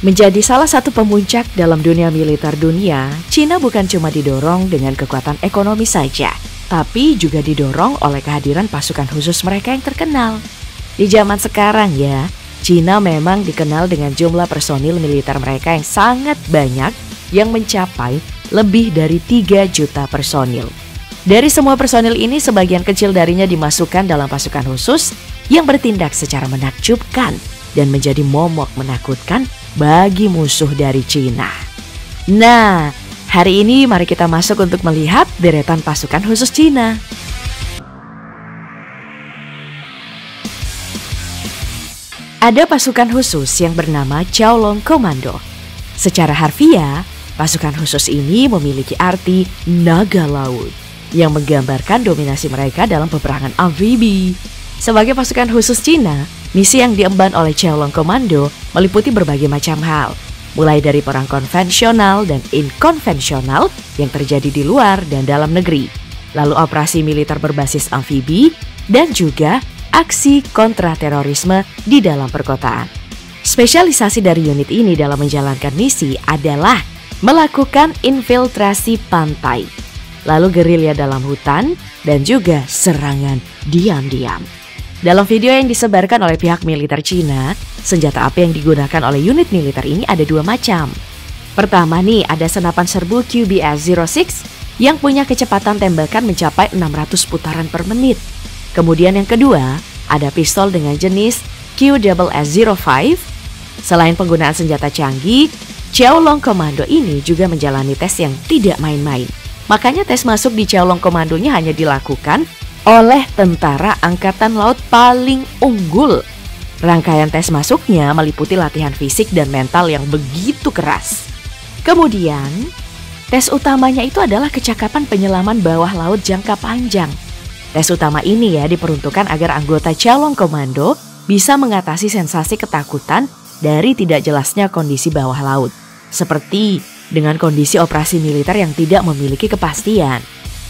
Menjadi salah satu pemuncak dalam dunia militer dunia, Cina bukan cuma didorong dengan kekuatan ekonomi saja, tapi juga didorong oleh kehadiran pasukan khusus mereka yang terkenal. Di zaman sekarang ya, Cina memang dikenal dengan jumlah personil militer mereka yang sangat banyak yang mencapai lebih dari 3 juta personil. Dari semua personil ini, sebagian kecil darinya dimasukkan dalam pasukan khusus yang bertindak secara menakjubkan dan menjadi momok menakutkan bagi musuh dari Cina. Nah, hari ini mari kita masuk untuk melihat deretan pasukan khusus Cina. Ada pasukan khusus yang bernama Qiaolong Commando. Secara harfiah, pasukan khusus ini memiliki arti naga laut yang menggambarkan dominasi mereka dalam peperangan amfibi. Sebagai pasukan khusus Cina, misi yang diemban oleh Qiaolong Commando meliputi berbagai macam hal, mulai dari perang konvensional dan inkonvensional yang terjadi di luar dan dalam negeri, lalu operasi militer berbasis amfibi, dan juga aksi kontraterorisme di dalam perkotaan. Spesialisasi dari unit ini dalam menjalankan misi adalah melakukan infiltrasi pantai, lalu gerilya dalam hutan, dan juga serangan diam-diam. Dalam video yang disebarkan oleh pihak militer Cina, senjata api yang digunakan oleh unit militer ini ada 2 macam. Pertama nih, ada senapan serbu QBS-06 yang punya kecepatan tembakan mencapai 600 putaran per menit. Kemudian yang kedua, ada pistol dengan jenis QSS-05. Selain penggunaan senjata canggih, Qiaolong Commando ini juga menjalani tes yang tidak main-main. Makanya tes masuk di Qiaolong Commandonya hanya dilakukan oleh tentara angkatan laut paling unggul. Rangkaian tes masuknya meliputi latihan fisik dan mental yang begitu keras. Kemudian, tes utamanya itu adalah kecakapan penyelaman bawah laut jangka panjang. Tes utama ini ya diperuntukkan agar anggota Qiaolong Commando bisa mengatasi sensasi ketakutan dari tidak jelasnya kondisi bawah laut, seperti dengan kondisi operasi militer yang tidak memiliki kepastian.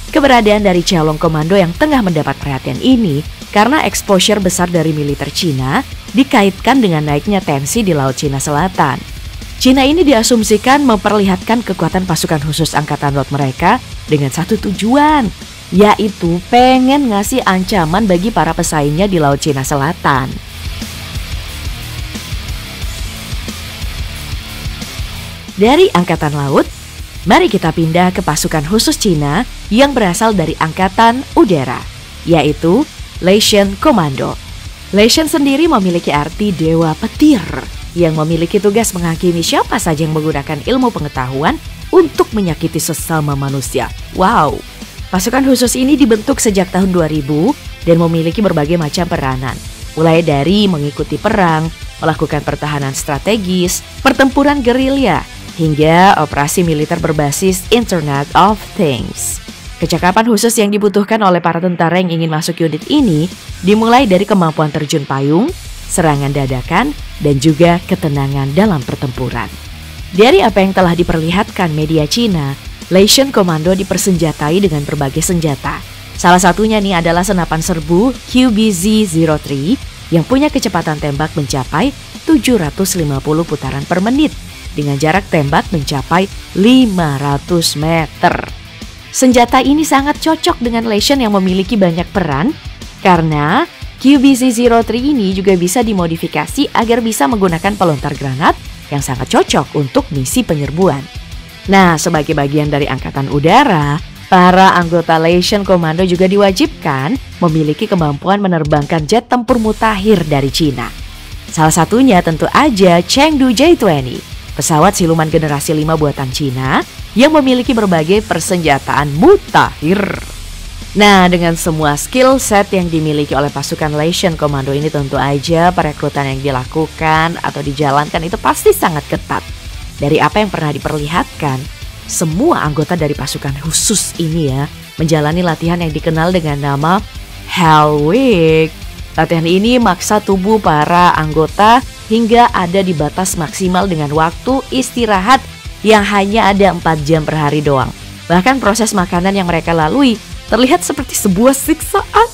Keberadaan dari Qiaolong Commando yang tengah mendapat perhatian ini karena exposure besar dari militer Cina dikaitkan dengan naiknya tensi di Laut Cina Selatan. Cina ini diasumsikan memperlihatkan kekuatan pasukan khusus angkatan laut mereka dengan satu tujuan, yaitu pengen ngasih ancaman bagi para pesaingnya di Laut Cina Selatan. Dari angkatan laut, mari kita pindah ke pasukan khusus Cina yang berasal dari angkatan udara, yaitu Leishan Commando. Leishan sendiri memiliki arti dewa petir yang memiliki tugas menghakimi siapa saja yang menggunakan ilmu pengetahuan untuk menyakiti sesama manusia. Wow, pasukan khusus ini dibentuk sejak tahun 2000 dan memiliki berbagai macam peranan, mulai dari mengikuti perang, melakukan pertahanan strategis, pertempuran gerilya, hingga operasi militer berbasis Internet of Things. Kecakapan khusus yang dibutuhkan oleh para tentara yang ingin masuk unit ini dimulai dari kemampuan terjun payung, serangan dadakan, dan juga ketenangan dalam pertempuran. Dari apa yang telah diperlihatkan media Cina, Leishan Commando dipersenjatai dengan berbagai senjata. Salah satunya nih adalah senapan serbu QBZ-03 yang punya kecepatan tembak mencapai 750 putaran per menit dengan jarak tembak mencapai 500 meter. Senjata ini sangat cocok dengan Leishan yang memiliki banyak peran karena QBZ-03 ini juga bisa dimodifikasi agar bisa menggunakan pelontar granat yang sangat cocok untuk misi penyerbuan. Nah, sebagai bagian dari angkatan udara, para anggota Leishan Commando juga diwajibkan memiliki kemampuan menerbangkan jet tempur mutakhir dari Cina. Salah satunya tentu aja Chengdu J-20, pesawat siluman generasi 5 buatan Cina yang memiliki berbagai persenjataan mutakhir. Nah, dengan semua skill set yang dimiliki oleh pasukan Leishan Commando ini, tentu aja perekrutan yang dilakukan atau dijalankan itu pasti sangat ketat. Dari apa yang pernah diperlihatkan, semua anggota dari pasukan khusus ini ya menjalani latihan yang dikenal dengan nama Hell Week. Latihan ini maksa tubuh para anggota hingga ada di batas maksimal dengan waktu istirahat yang hanya ada 4 jam per hari doang. Bahkan proses makanan yang mereka lalui terlihat seperti sebuah siksaan.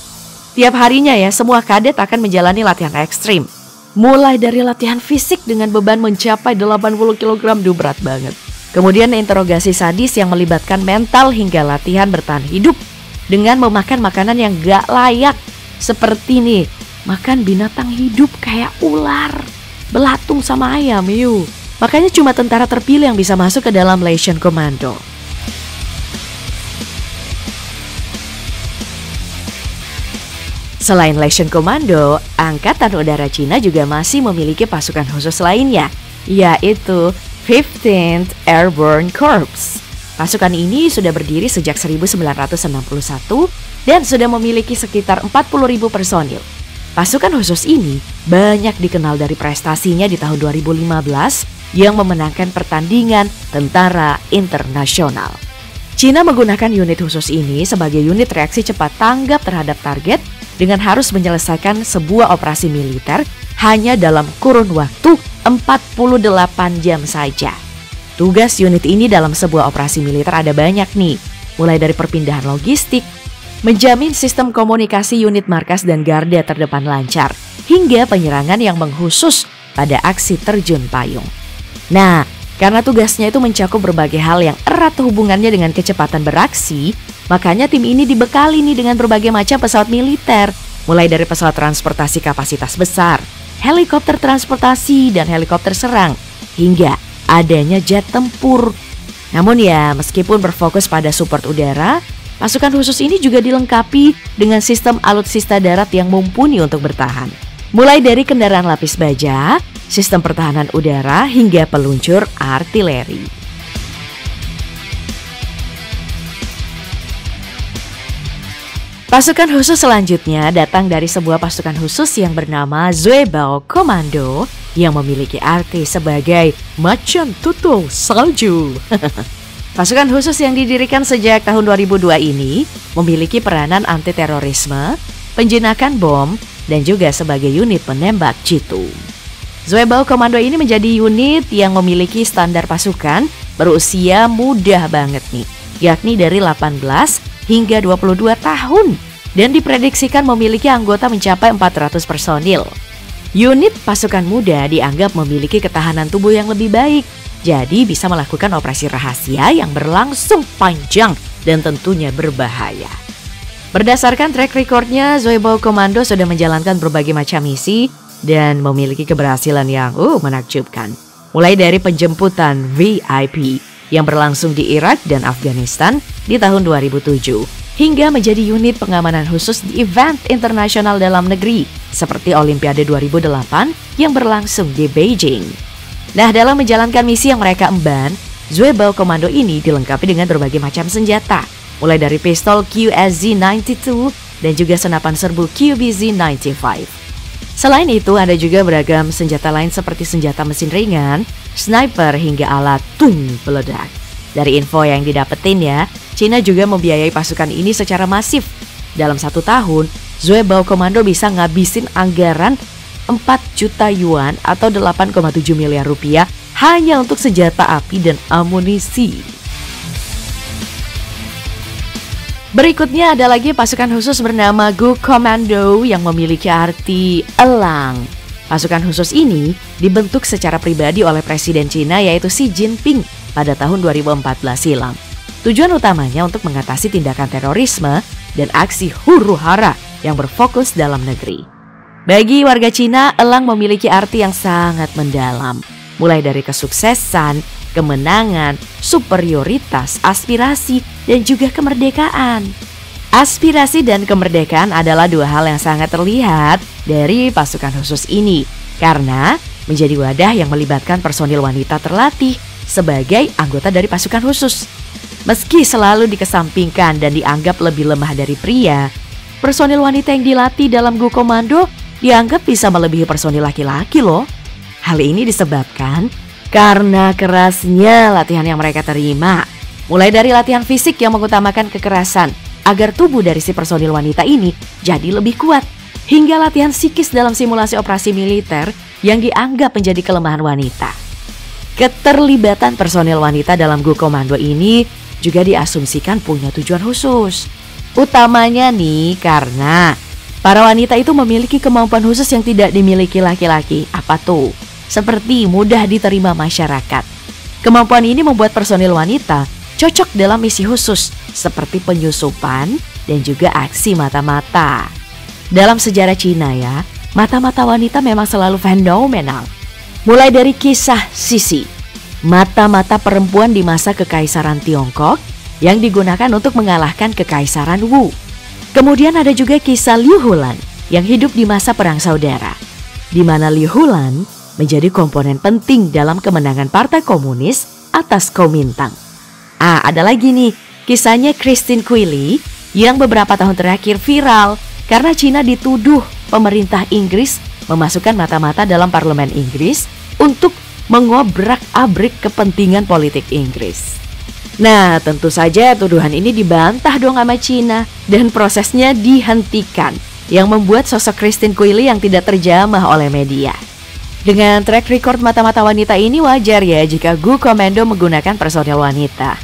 Tiap harinya ya, semua kadet akan menjalani latihan ekstrim. Mulai dari latihan fisik dengan beban mencapai 80 kg, berat banget. Kemudian interogasi sadis yang melibatkan mental hingga latihan bertahan hidup dengan memakan makanan yang gak layak. Seperti nih, makan binatang hidup kayak ular, belatung sama ayam yuk. Makanya cuma tentara terpilih yang bisa masuk ke dalam Legion Commando. Selain Legion Commando, Angkatan Udara Cina juga masih memiliki pasukan khusus lainnya, yaitu 15th Airborne Corps. Pasukan ini sudah berdiri sejak 1961 dan sudah memiliki sekitar 40.000 personil. Pasukan khusus ini banyak dikenal dari prestasinya di tahun 2015 yang memenangkan pertandingan tentara internasional. Cina menggunakan unit khusus ini sebagai unit reaksi cepat tanggap terhadap target dengan harus menyelesaikan sebuah operasi militer hanya dalam kurun waktu 48 jam saja. Tugas unit ini dalam sebuah operasi militer ada banyak nih, mulai dari perpindahan logistik, menjamin sistem komunikasi unit markas dan garda terdepan lancar, hingga penyerangan yang mengkhusus pada aksi terjun payung. Nah, karena tugasnya itu mencakup berbagai hal yang erat hubungannya dengan kecepatan beraksi, makanya tim ini dibekali nih dengan berbagai macam pesawat militer, mulai dari pesawat transportasi kapasitas besar, helikopter transportasi dan helikopter serang, hingga adanya jet tempur. Namun ya, meskipun berfokus pada support udara, pasukan khusus ini juga dilengkapi dengan sistem alutsista darat yang mumpuni untuk bertahan. Mulai dari kendaraan lapis baja, sistem pertahanan udara, hingga peluncur artileri. Pasukan khusus selanjutnya datang dari sebuah pasukan khusus yang bernama Zuebao Commando yang memiliki arti sebagai macan tutul salju. Pasukan khusus yang didirikan sejak tahun 2002 ini memiliki peranan anti-terorisme, penjinakan bom, dan juga sebagai unit penembak jitu. Zuebao Commando ini menjadi unit yang memiliki standar pasukan berusia muda banget nih, yakni dari 18 hingga 22 tahun dan diprediksikan memiliki anggota mencapai 400 personil. Unit pasukan muda dianggap memiliki ketahanan tubuh yang lebih baik, jadi bisa melakukan operasi rahasia yang berlangsung panjang dan tentunya berbahaya. Berdasarkan track recordnya, Zuebao Commando sudah menjalankan berbagai macam misi dan memiliki keberhasilan yang menakjubkan. Mulai dari penjemputan VIP yang berlangsung di Irak dan Afghanistan di tahun 2007, hingga menjadi unit pengamanan khusus di event internasional dalam negeri seperti Olimpiade 2008 yang berlangsung di Beijing. Nah, dalam menjalankan misi yang mereka emban, Zuebao Commando ini dilengkapi dengan berbagai macam senjata, mulai dari pistol QSZ-92 dan juga senapan serbu QBZ-95. Selain itu, ada juga beragam senjata lain seperti senjata mesin ringan, sniper, hingga alat peledak. Dari info yang didapetin ya, Cina juga membiayai pasukan ini secara masif. Dalam 1 tahun, Zuebao Commando bisa ngabisin anggaran 4 juta yuan atau 8,7 miliar rupiah hanya untuk senjata api dan amunisi. Berikutnya ada lagi pasukan khusus bernama Gu Commando yang memiliki arti elang. Pasukan khusus ini dibentuk secara pribadi oleh Presiden Cina yaitu Xi Jinping pada tahun 2014 silam. Tujuan utamanya untuk mengatasi tindakan terorisme dan aksi huru-hara yang berfokus dalam negeri. Bagi warga Cina, elang memiliki arti yang sangat mendalam, mulai dari kesuksesan, kemenangan, superioritas, aspirasi, dan juga kemerdekaan. Aspirasi dan kemerdekaan adalah 2 hal yang sangat terlihat dari pasukan khusus ini karena menjadi wadah yang melibatkan personil wanita terlatih sebagai anggota dari pasukan khusus. Meski selalu dikesampingkan dan dianggap lebih lemah dari pria, personil wanita yang dilatih dalam Gu Commando dianggap bisa melebihi personil laki-laki loh. Hal ini disebabkan karena kerasnya latihan yang mereka terima. Mulai dari latihan fisik yang mengutamakan kekerasan agar tubuh dari si personil wanita ini jadi lebih kuat, hingga latihan psikis dalam simulasi operasi militer yang dianggap menjadi kelemahan wanita. Keterlibatan personil wanita dalam Gu Commando ini juga diasumsikan punya tujuan khusus. Utamanya nih karena Para wanita itu memiliki kemampuan khusus yang tidak dimiliki laki-laki. Apa tuh? Seperti mudah diterima masyarakat. Kemampuan ini membuat personil wanita cocok dalam misi khusus seperti penyusupan dan juga aksi mata-mata. Dalam sejarah Cina ya, mata-mata wanita memang selalu fenomenal. Mulai dari kisah Sisi, mata-mata perempuan di masa Kekaisaran Tiongkok yang digunakan untuk mengalahkan Kekaisaran Wu. Kemudian ada juga kisah Liu Hulan yang hidup di masa Perang Saudara, di mana Liu Hulan menjadi komponen penting dalam kemenangan Partai Komunis atas Kuomintang. Ada lagi nih, kisahnya Christine Queally yang beberapa tahun terakhir viral karena Cina dituduh pemerintah Inggris memasukkan mata-mata dalam parlemen Inggris untuk mengobrak-abrik kepentingan politik Inggris. Nah, tentu saja tuduhan ini dibantah dong sama Cina dan prosesnya dihentikan, yang membuat sosok Christine Queally yang tidak terjamah oleh media. Dengan track record mata-mata wanita ini wajar ya jika Gu Komando menggunakan personel wanita.